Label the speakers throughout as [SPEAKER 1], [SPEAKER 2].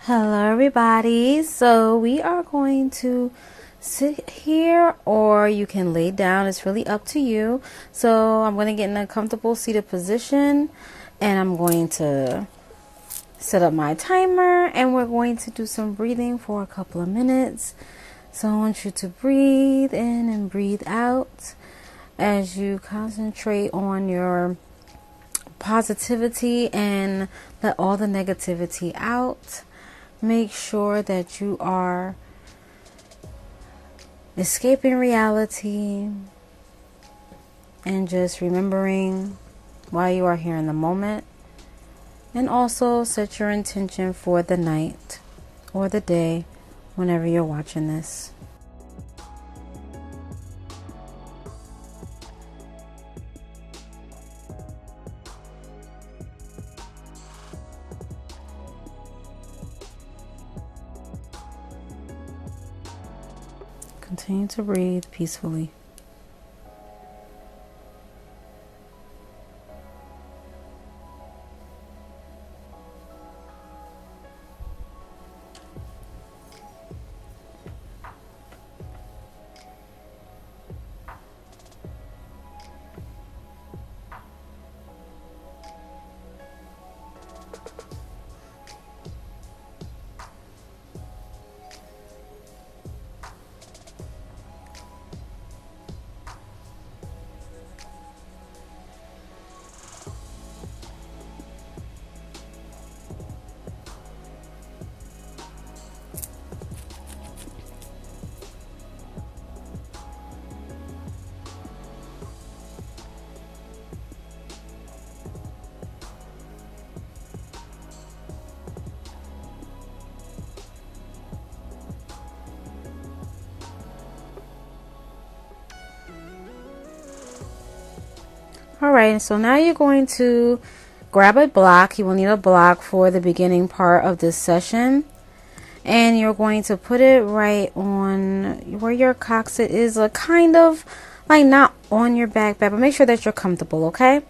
[SPEAKER 1] Hello everybody. So we are going to sit here or you can lay down. It's really up to you. So I'm going to get in a comfortable seated position and I'm going to set up my timer and we're going to do some breathing for a couple of minutes. So I want you to breathe in and breathe out as you concentrate on your positivity and let all the negativity out. Make sure that you are escaping reality and just remembering why you are here in the moment. And also set your intention for the night or the day whenever you're watching this. Continue to breathe peacefully. Alright, so now you're going to grab a block. You will need a block for the beginning part of this session. And you're going to put it right on where your coccyx is, like kind of like not on your back, but make sure that you're comfortable, okay?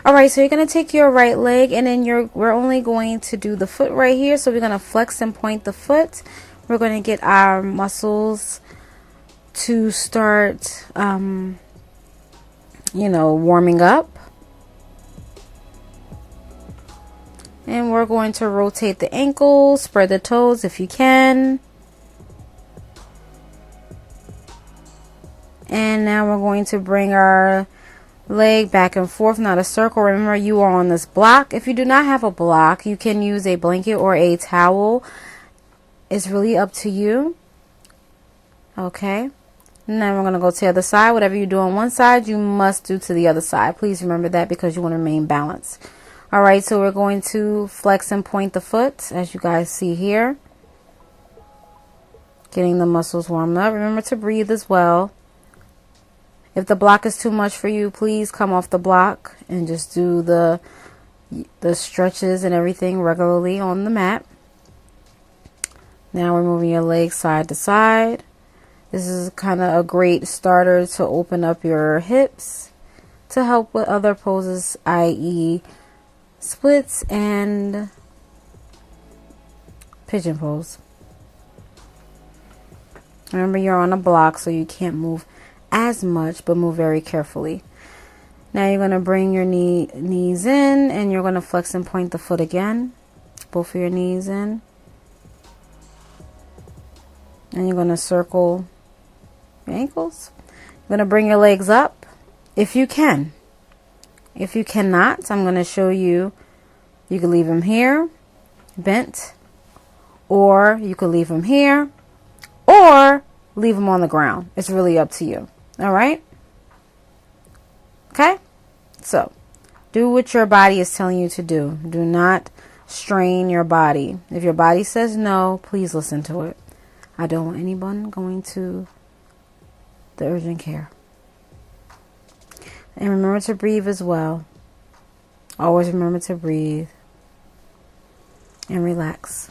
[SPEAKER 1] Alright, so you're going to take your right leg and then we're only going to do the foot right here. So we're going to flex and point the foot. We're going to get our muscles to start warming up. And we're going to rotate the ankles, spread the toes if you can. And now we're going to bring our leg back and forth, not a circle. Remember, you are on this block. If you do not have a block, you can use a blanket or a towel. It's really up to you. Okay. And then we're going to go to the other side. Whatever you do on one side, you must do to the other side. Please remember that because you want to remain balanced. Alright, so we're going to flex and point the foot, as you guys see here. Getting the muscles warmed up. Remember to breathe as well. If the block is too much for you, please come off the block and just do the stretches and everything regularly on the mat. Now we're moving your legs side to side. This is kind of a great starter to open up your hips to help with other poses, i.e. splits and pigeon pose. Remember, you're on a block, so you can't move as much, but move very carefully. Now you're going to bring your knees in and you're going to flex and point the foot again. Both of your knees in. And you're going to circle your ankles. You're going to bring your legs up if you can. If you cannot, I'm going to show you. You can leave them here, bent, or you could leave them here, or leave them on the ground. It's really up to you. All right? Okay? So, do what your body is telling you to do. Do not strain your body. If your body says no, please listen to it. I don't want anyone going to the urgent care. And remember to breathe as well. Always remember to breathe and relax.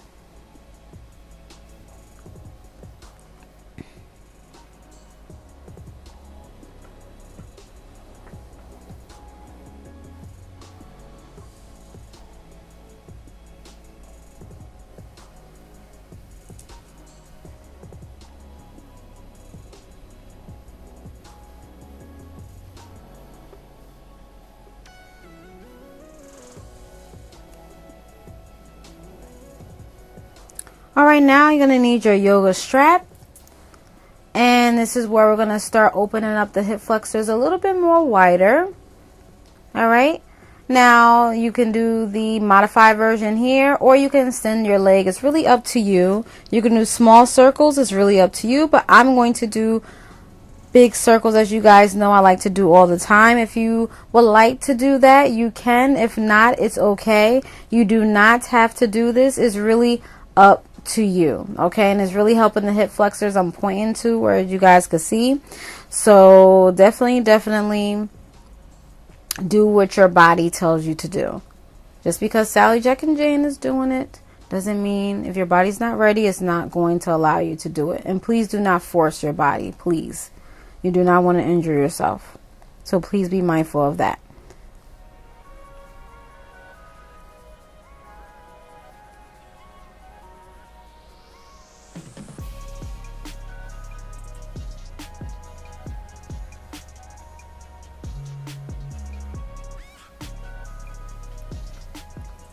[SPEAKER 1] All right, now you're going to need your yoga strap. And this is where we're going to start opening up the hip flexors a little bit more wider. All right. Now you can do the modified version here, or you can extend your leg. It's really up to you. You can do small circles. It's really up to you. But I'm going to do big circles, as you guys know I like to do all the time. If you would like to do that, you can. If not, it's okay. You do not have to do this. It's really up to you, okay? And it's really helping the hip flexors I'm pointing to, where you guys can see. So definitely do what your body tells you to do. Just because Sally, Jack, and Jane is doing it doesn't mean if your body's not ready, it's not going to allow you to do it. And please do not force your body, please. You do not want to injure yourself. So please be mindful of that.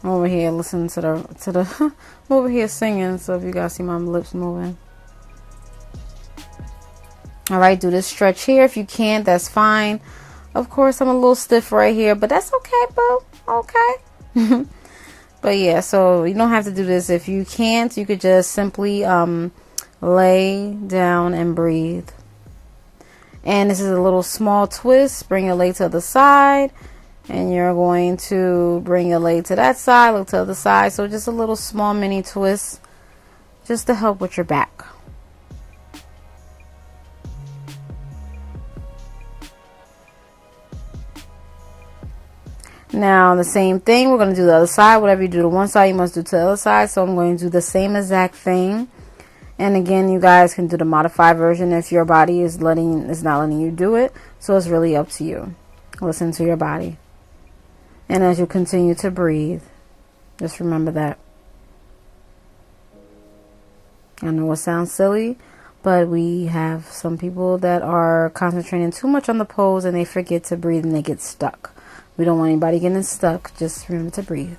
[SPEAKER 1] I'm over here listening to the I'm over here singing, so if you guys see my lips moving. All right, do this stretch here. If you can't, that's fine. Of course, I'm a little stiff right here, but that's okay, boo. Okay. But yeah, so you don't have to do this. If you can't, you could just simply lay down and breathe. And this is a little small twist. Bring your leg to the side, and you're going to bring your leg to that side, look to the other side. So just a little small mini twist, just to help with your back. Now the same thing, we're going to do the other side. Whatever you do to one side, you must do to the other side. So I'm going to do the same exact thing. And again, you guys can do the modified version if your body is not letting you do it. So it's really up to you. Listen to your body. And as you continue to breathe, just remember that. I know it sounds silly, but we have some people that are concentrating too much on the pose and they forget to breathe and they get stuck. We don't want anybody getting stuck. Just remember to breathe.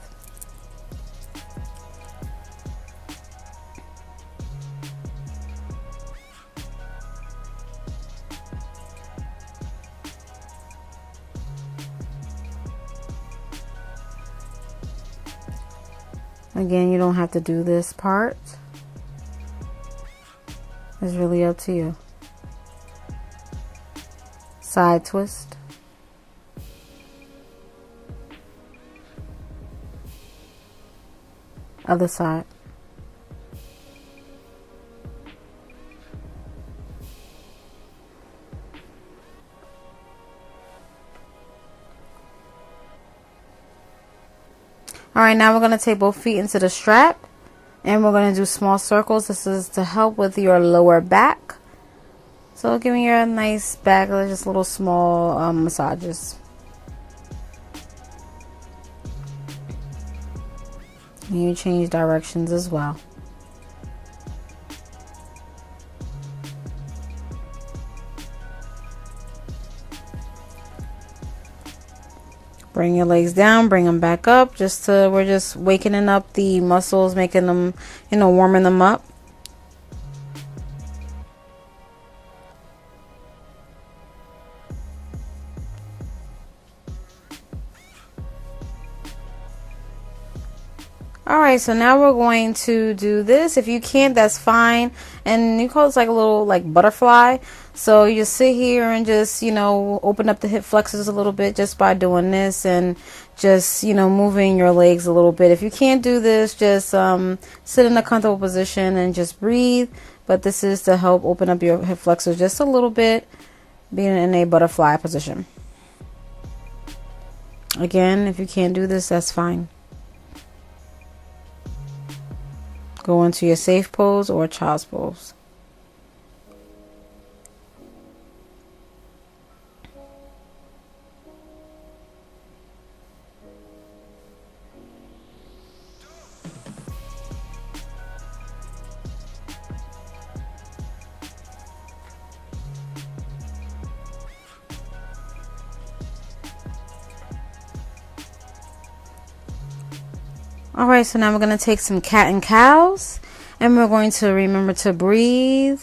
[SPEAKER 1] Again, you don't have to do this part. It's really up to you. Side twist. Other side. All right, now we're going to take both feet into the strap and we're going to do small circles. This is to help with your lower back. So give me your nice back, just little small massages. And you change directions as well. Bring your legs down, bring them back up. We're just wakening up the muscles, making them, warming them up. All right, so now we're going to do this. If you can't, that's fine. And you call this like a little butterfly. So you just sit here and just, open up the hip flexors a little bit just by doing this and just, moving your legs a little bit. If you can't do this, just sit in a comfortable position and just breathe. But this is to help open up your hip flexors just a little bit, being in a butterfly position. Again, if you can't do this, that's fine. Go into your safe pose or child's pose. All right, so now we're going to take some cat and cows. And we're going to remember to breathe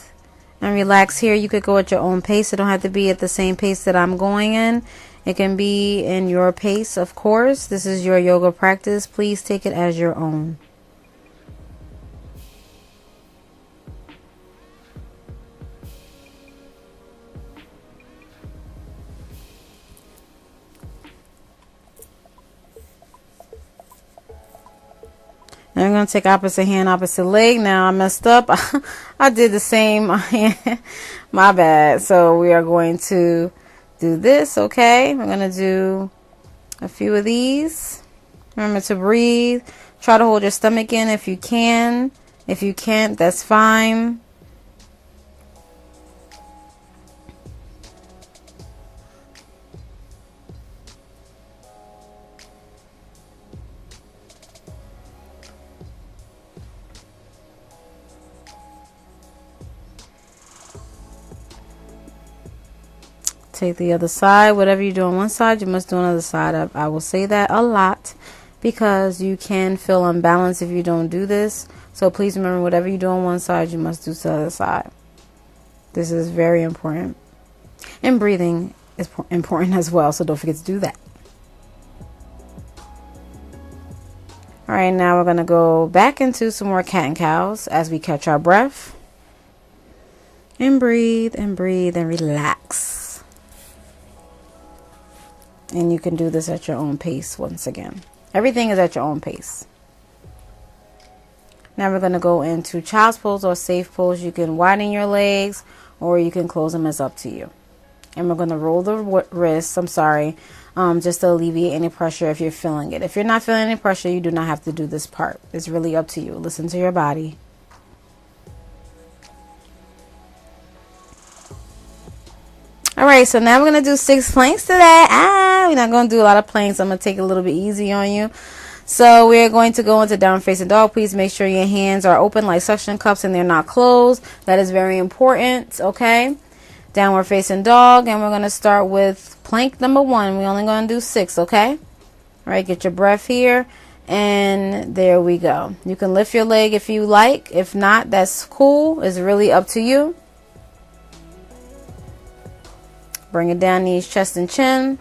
[SPEAKER 1] and relax here. You could go at your own pace. It don't have to be at the same pace that I'm going in. It can be in your pace, of course. This is your yoga practice. Please take it as your own. Now I'm going to take opposite hand, opposite leg. Now I messed up. I did the same. My bad. So we are going to do this, okay? We're going to do a few of these. Remember to breathe. Try to hold your stomach in if you can. If you can't, that's fine. Take the other side. Whatever you do on one side, you must do on the other side. I will say that a lot because you can feel unbalanced if you don't do this. So please remember, whatever you do on one side, you must do to the other side. This is very important. And breathing is important as well, so don't forget to do that. All right, now we're going to go back into some more cat and cows as we catch our breath. And breathe and breathe and relax. And you can do this at your own pace once again. Everything is at your own pace. Now we're going to go into child's pose or safe pose. You can widen your legs or you can close them. It's up to you. And we're going to roll the wrists. I'm sorry. Just to alleviate any pressure if you're feeling it. If you're not feeling any pressure, you do not have to do this part. It's really up to you. Listen to your body. All right, so now we're going to do 6 planks today. We're not going to do a lot of planks. I'm going to take it a little bit easy on you. So we're going to go into down facing dog. Please make sure your hands are open like suction cups and they're not closed. That is very important, okay? Downward facing dog, and we're going to start with plank number 1. We're only going to do 6, okay? All right, get your breath here, and there we go. You can lift your leg if you like. If not, that's cool. It's really up to you. Bring it down, knees, chest, and chin.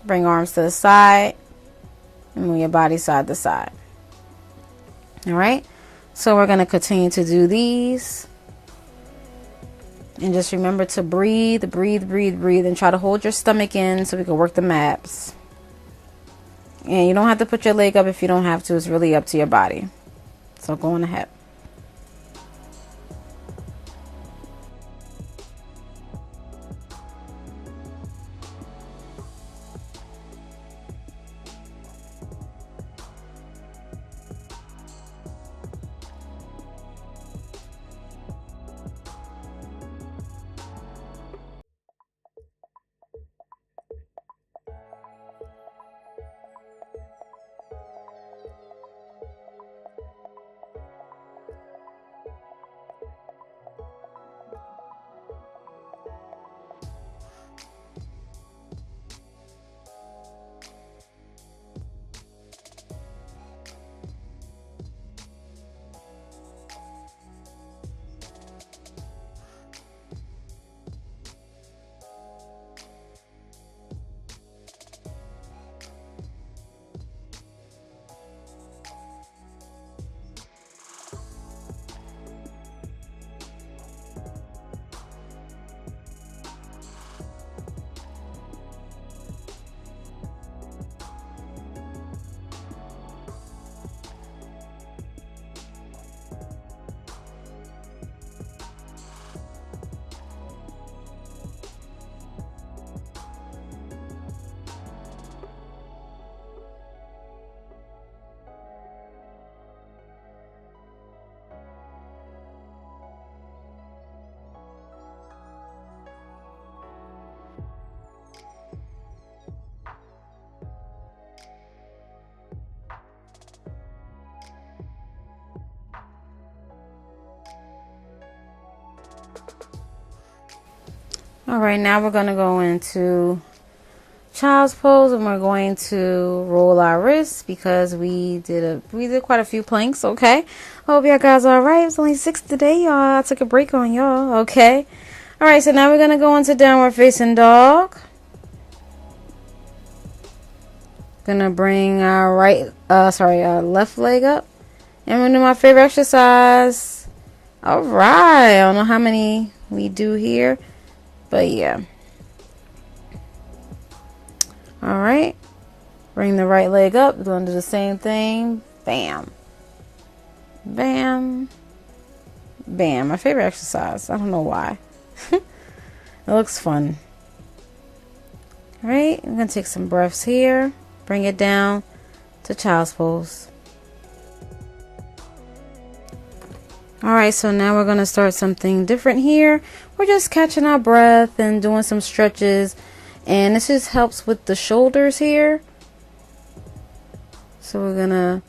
[SPEAKER 1] Bring arms to the side. And move your body side to side. All right. So we're going to continue to do these. And just remember to breathe, breathe, breathe, breathe. And try to hold your stomach in so we can work the abs. And you don't have to put your leg up if you don't have to. It's really up to your body. So go on ahead. All right, now we're going to go into child's pose, and we're going to roll our wrists because we did quite a few planks. Okay, hope y'all guys are all right. It's only 6 today, y'all. I took a break on y'all. Okay, all right, so now we're gonna go into downward facing dog. Gonna bring our left leg up, and we're gonna do my favorite exercise. All right, I don't know how many we do here, but yeah. All right, bring the right leg up. We're going to do the same thing. Bam, bam, bam. My favorite exercise. I don't know why. It looks fun. All right, I'm going to take some breaths here. Bring it down to child's pose. All right, so now we're going to start something different here. We're just catching our breath and doing some stretches. And this just helps with the shoulders here. So we're gonna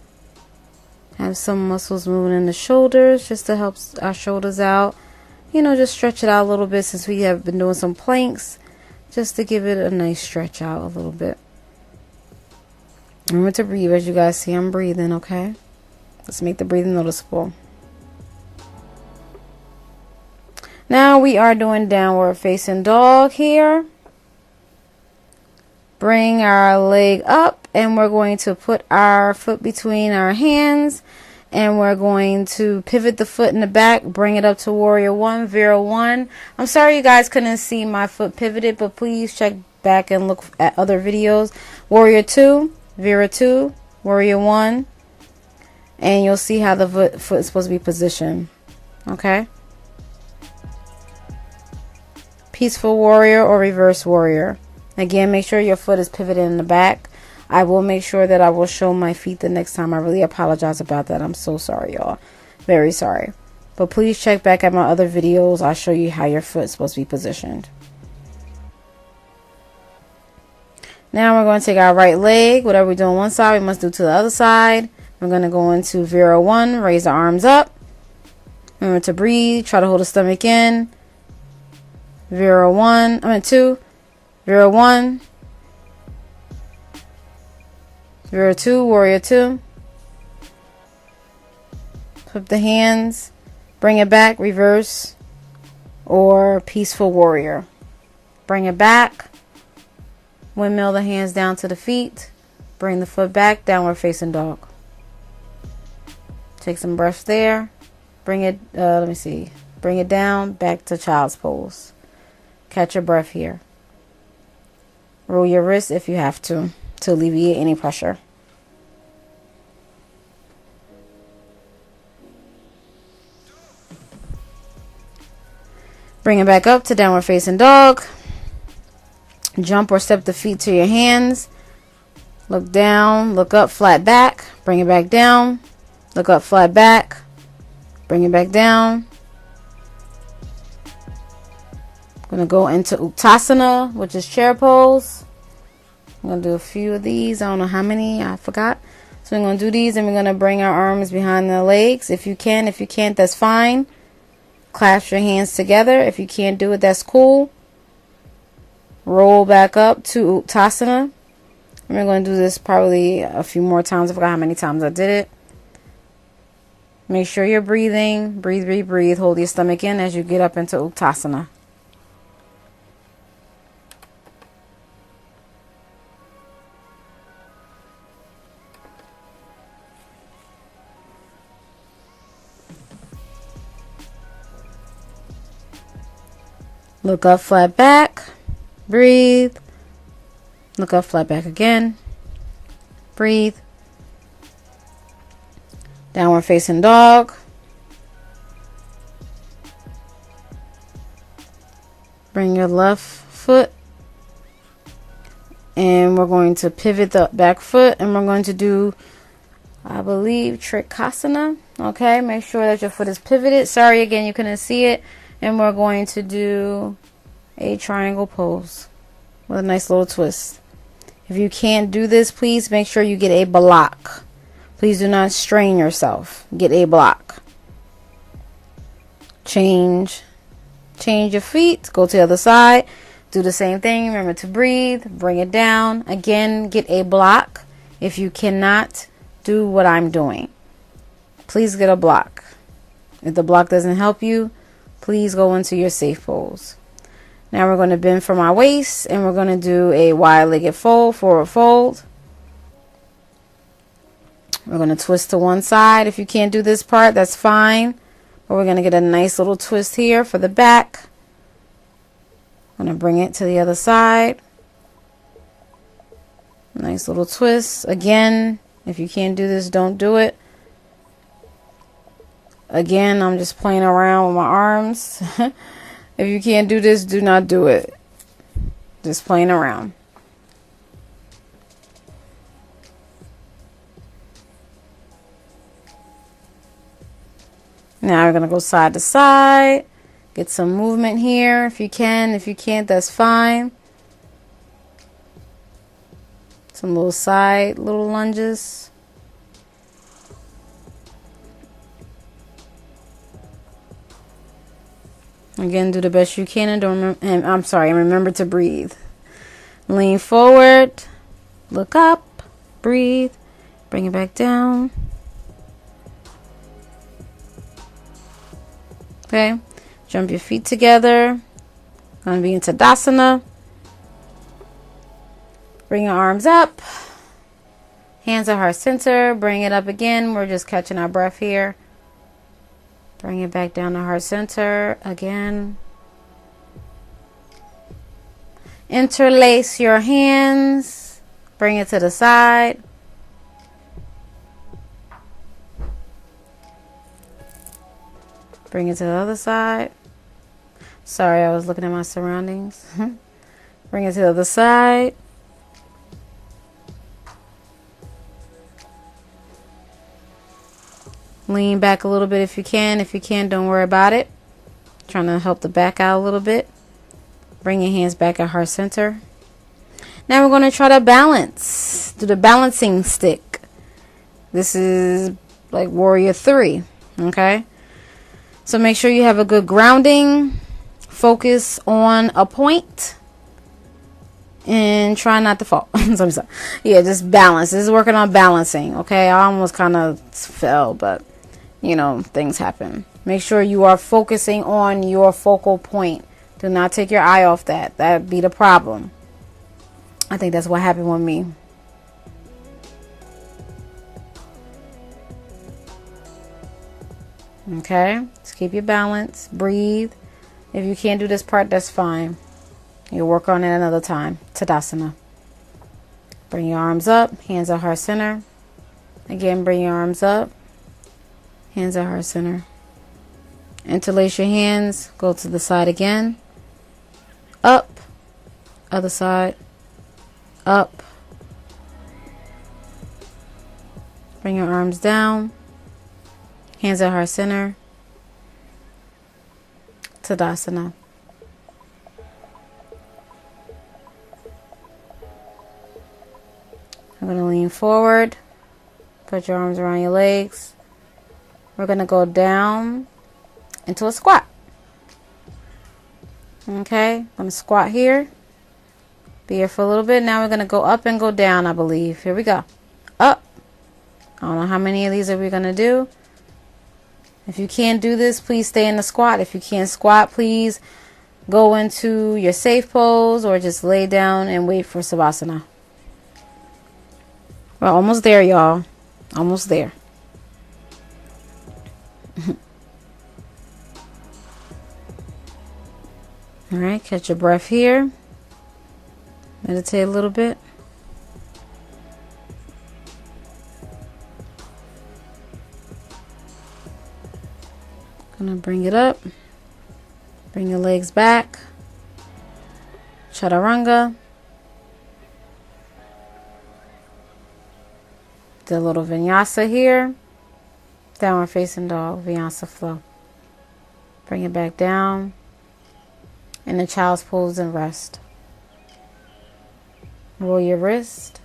[SPEAKER 1] have some muscles moving in the shoulders just to help our shoulders out. You know, just stretch it out a little bit since we have been doing some planks. Just to give it a nice stretch out a little bit. Remember to breathe. As you guys see, I'm breathing, okay? Let's make the breathing noticeable. Now we are doing downward facing dog here. Bring our leg up, and we're going to put our foot between our hands, and we're going to pivot the foot in the back, bring it up to warrior 1, Vera 1. I'm sorry you guys couldn't see my foot pivoted, but please check back and look at other videos. Warrior 2, Vera 2, warrior 1, and you'll see how the foot is supposed to be positioned. Okay? Peaceful warrior or reverse warrior. Again, make sure your foot is pivoted in the back. I will make sure that I will show my feet the next time. I really apologize about that. I'm so sorry, y'all. Very sorry. But please check back at my other videos. I'll show you how your foot is supposed to be positioned. Now we're going to take our right leg. Whatever we do on one side, we must do to the other side. We're going to go into Vera 1. Raise the arms up. Remember to breathe. Try to hold the stomach in. Vera 2. Vera 1, Vera 2, warrior 2. Flip the hands, bring it back, reverse, or peaceful warrior. Bring it back, windmill the hands down to the feet, bring the foot back, downward facing dog. Take some breaths there, bring it, bring it down, back to child's pose. Catch your breath here. Roll your wrists if you have to alleviate any pressure. Bring it back up to downward facing dog. Jump or step the feet to your hands. Look down, look up, flat back. Bring it back down. Look up, flat back. Bring it back down. I'm going to go into Uttasana, which is chair pose. I'm going to do a few of these. I don't know how many. I forgot. So we're going to do these, and we're going to bring our arms behind the legs. If you can. If you can't, that's fine. Clasp your hands together. If you can't do it, that's cool. Roll back up to Uttasana. And we're going to do this probably a few more times. I forgot how many times I did it. Make sure you're breathing. Breathe, breathe, breathe. Hold your stomach in as you get up into Uttasana. Look up, flat back. Breathe. Look up, flat back again. Breathe. Downward facing dog. Bring your left foot. And we're going to pivot the back foot. And we're going to do, I believe, Trikonasana. Okay, make sure that your foot is pivoted. Sorry again, you couldn't see it. And we're going to do a triangle pose with a nice little twist. If you can't do this, please make sure you get a block. Please do not strain yourself. Get a block. Change your feet. Go to the other side. Do the same thing. Remember to breathe. Bring it down. Again, get a block. If you cannot do what I'm doing, please get a block. If the block doesn't help you, please go into your safe pose. Now we're going to bend from our waist, and we're going to do a wide-legged fold, forward fold. We're going to twist to one side. If you can't do this part, that's fine. But we're going to get a nice little twist here for the back. I'm going to bring it to the other side. Nice little twist. Again, if you can't do this, don't do it. Again, I'm just playing around with my arms. If you can't do this, do not do it. Just playing around. Now we're going to go side to side. Get some movement here if you can. If you can't, that's fine. Some little side, little lunges. Again, do the best you can, and remember to breathe. Lean forward, look up, breathe, bring it back down. Okay, jump your feet together. Going to be in Tadasana. Bring your arms up. Hands at heart center. Bring it up again. We're just catching our breath here. Bring it back down to heart center again. Interlace your hands. Bring it to the side. Bring it to the other side. Sorry, I was looking at my surroundings. Bring it to the other side. Lean back a little bit if you can. If you can, don't worry about it. Trying to help the back out a little bit. Bring your hands back at heart center. Now we're going to try to balance. Do the balancing stick. This is like Warrior 3. Okay. So make sure you have a good grounding. Focus on a point. And try not to fall. Yeah, just balance. This is working on balancing. Okay. I almost kind of fell, but you know, things happen. Make sure you are focusing on your focal point. Do not take your eye off that. That'd be the problem. I think that's what happened with me. Okay. Just keep your balance. Breathe. If you can't do this part, that's fine. You'll work on it another time. Tadasana. Bring your arms up. Hands at heart center. Again, bring your arms up. Hands at heart center. Interlace your hands. Go to the side again. Up. Other side. Up. Bring your arms down. Hands at heart center. Tadasana. I'm going to lean forward. Put your arms around your legs. We're going to go down into a squat. Okay, I'm going to squat here. Be here for a little bit. Now we're going to go up and go down, I believe. Here we go. Up. I don't know how many of these are we going to do. If you can't do this, please stay in the squat. If you can't squat, please go into your safe pose or just lay down and wait for Savasana. We're almost there, y'all. Almost there. All right, catch your breath here. Meditate a little bit. Gonna bring it up. Bring your legs back. Chaturanga. Do a little vinyasa here. Downward facing dog, vinyasa flow. Bring it back down. And the child's pose and rest. Roll your wrist.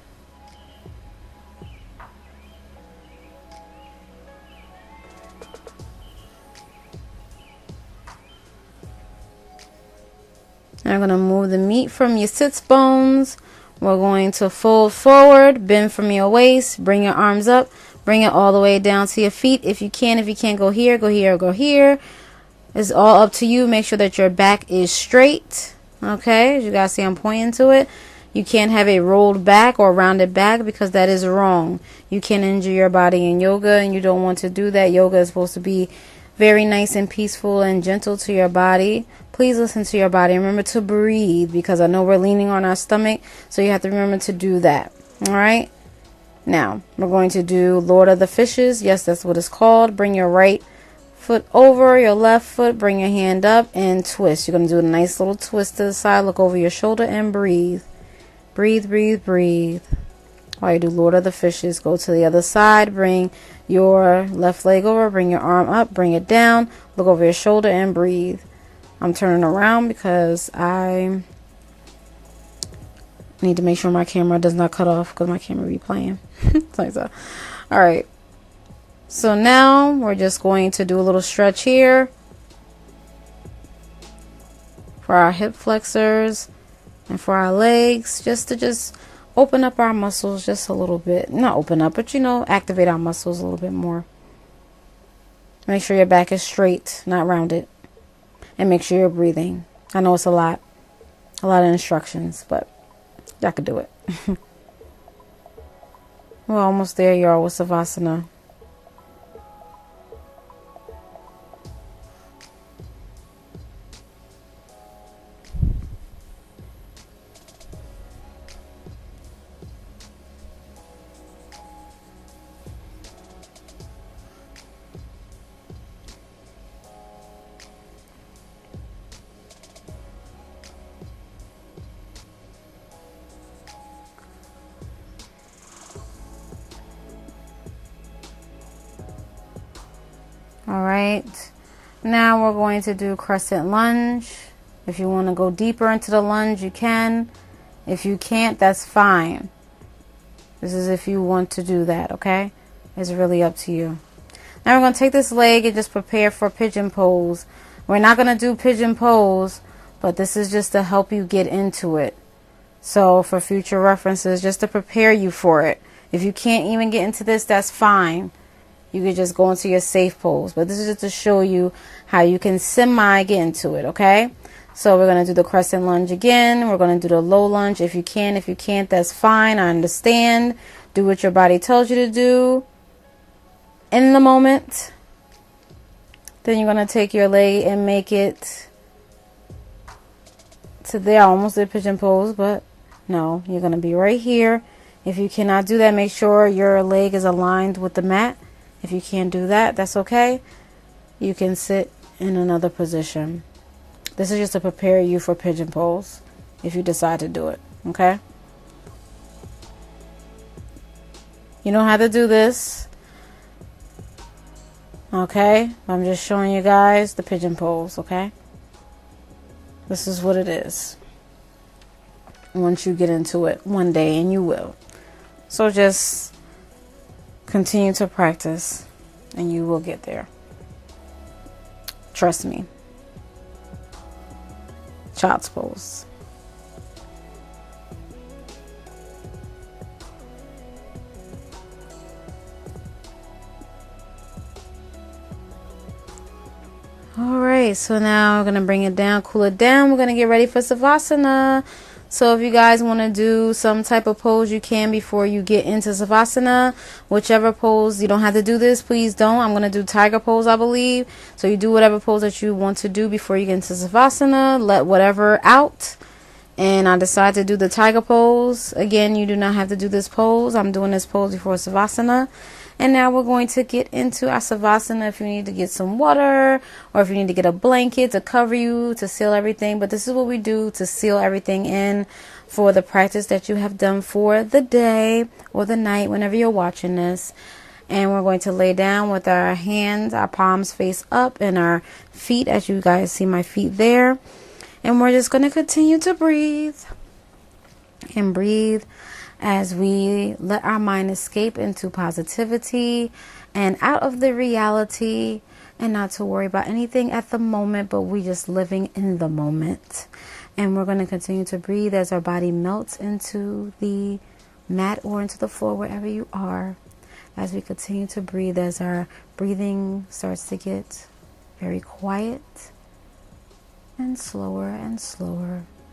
[SPEAKER 1] Now we're I'm going to move the meat from your sits bones. We're going to fold forward, bend from your waist, bring your arms up, bring it all the way down to your feet. If you can't go here, go here, or go here. It's all up to you. Make sure that your back is straight. Okay, as you guys see, I'm pointing to it. You can't have a rolled back or rounded back because that is wrong. You can injure your body in yoga, and you don't want to do that. Yoga is supposed to be very nice and peaceful and gentle to your body. Please listen to your body. Remember to breathe, because I know we're leaning on our stomach, so you have to remember to do that. All right. Now, we're going to do Lord of the Fishes. Yes, that's what it's called. Bring your right foot over your left foot. Bring your hand up and twist. You're going to do a nice little twist to the side. Look over your shoulder and breathe. Breathe, breathe, breathe. While you do Lord of the Fishes, go to the other side. Bring your left leg over. Bring your arm up. Bring it down. Look over your shoulder and breathe. I'm turning around because I need to make sure my camera does not cut off, because my camera be playing. Like that. All right. So now we're just going to do a little stretch here for our hip flexors and for our legs, just to open up our muscles just a little bit. Not open up, but activate our muscles a little bit more. Make sure your back is straight, not rounded. And make sure you're breathing. I know it's a lot of instructions, but y'all can do it. We're almost there, y'all, with Savasana. All right, now we're going to do crescent lunge. If you want to go deeper into the lunge, you can. If you can't, that's fine. This is if you want to do that, okay? It's really up to you. Now we're going to take this leg and just prepare for pigeon pose. We're not going to do pigeon pose, but this is just to help you get into it. So for future references, just to prepare you for it. If you can't even get into this, that's fine. You could just go into your safe pose. But this is just to show you how you can semi get into it, okay? So we're going to do the crescent lunge again. We're going to do the low lunge if you can. If you can't, that's fine. I understand. Do what your body tells you to do in the moment. Then you're going to take your leg and make it to there. I almost did pigeon pose, but no. You're going to be right here. If you cannot do that, make sure your leg is aligned with the mat. If you can't do that, that's okay. You can sit in another position. This is just to prepare you for pigeon pose if you decide to do it, okay? You don't have to do this, okay? I'm just showing you guys the pigeon pose, okay? This is what it is once you get into it one day, and you will. So just continue to practice and you will get there. Trust me. Child's pose. All right, so now we're going to bring it down, cool it down. We're going to get ready for Savasana. So if you guys want to do some type of pose, you can before you get into Savasana. Whichever pose, you don't have to do this, please don't. I'm going to do tiger pose, I believe. So you do whatever pose that you want to do before you get into Savasana. Let whatever out. And I decide to do the tiger pose. Again, you do not have to do this pose. I'm doing this pose before Savasana. And now we're going to get into our Savasana. If you need to get some water or if you need to get a blanket to cover you, to seal everything. But this is what we do to seal everything in for the practice that you have done for the day or the night whenever you're watching this. And we're going to lay down with our hands, our palms face up, and our feet, as you guys see my feet there. And we're just going to continue to breathe and breathe as we let our mind escape into positivity and out of the reality, and not to worry about anything at the moment, but we just living in the moment. And we're going to continue to breathe as our body melts into the mat or into the floor, wherever you are. As we continue to breathe, as our breathing starts to get very quiet and slower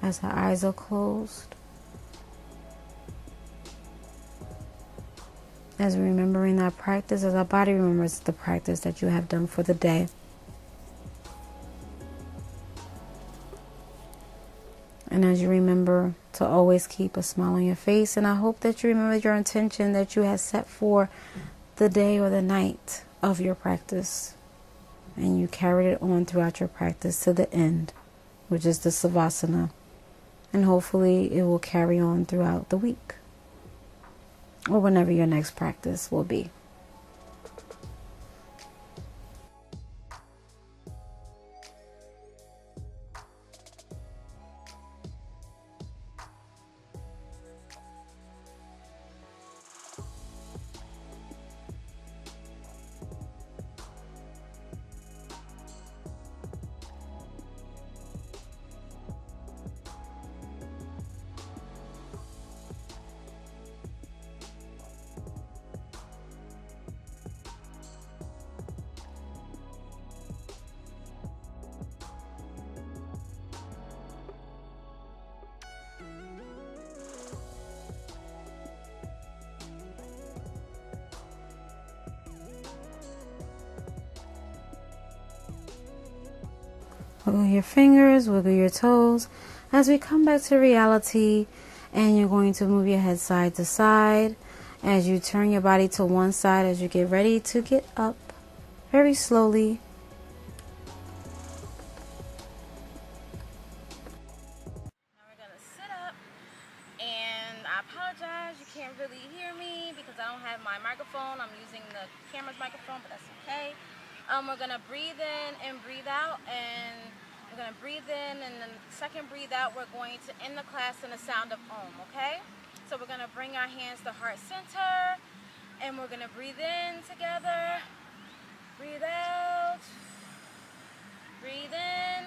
[SPEAKER 1] as our eyes are closed. As we're remembering that practice, as our body remembers the practice that you have done for the day. And as you remember to always keep a smile on your face, and I hope that you remember your intention that you have set for the day or the night of your practice. And you carried it on throughout your practice to the end, which is the Savasana. And hopefully it will carry on throughout the week, or whenever your next practice will be. Wiggle your fingers, wiggle your toes as we come back to reality, and you're going to move your head side to side as you turn your body to one side as you get ready to get up very slowly. Now we're going to sit up, and I apologize, you can't really hear me because I don't have my microphone. I'm using the camera's microphone, but that's okay. We're going to breathe in and breathe out, and we're going to breathe in, and then the second breathe out, we're going to end the class in the sound of Om, okay? So we're going to bring our hands to heart center, and we're going to breathe in together, breathe out, breathe in,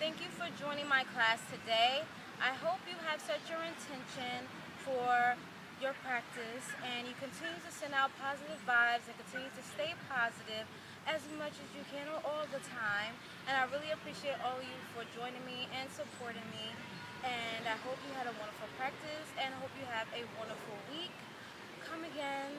[SPEAKER 1] Thank you for joining my class today. I hope you have set your intention for your practice, and you continue to send out positive vibes and continue to stay positive as much as you can all the time. And I really appreciate all of you for joining me and supporting me. And I hope you had a wonderful practice, and I hope you have a wonderful week. Come again.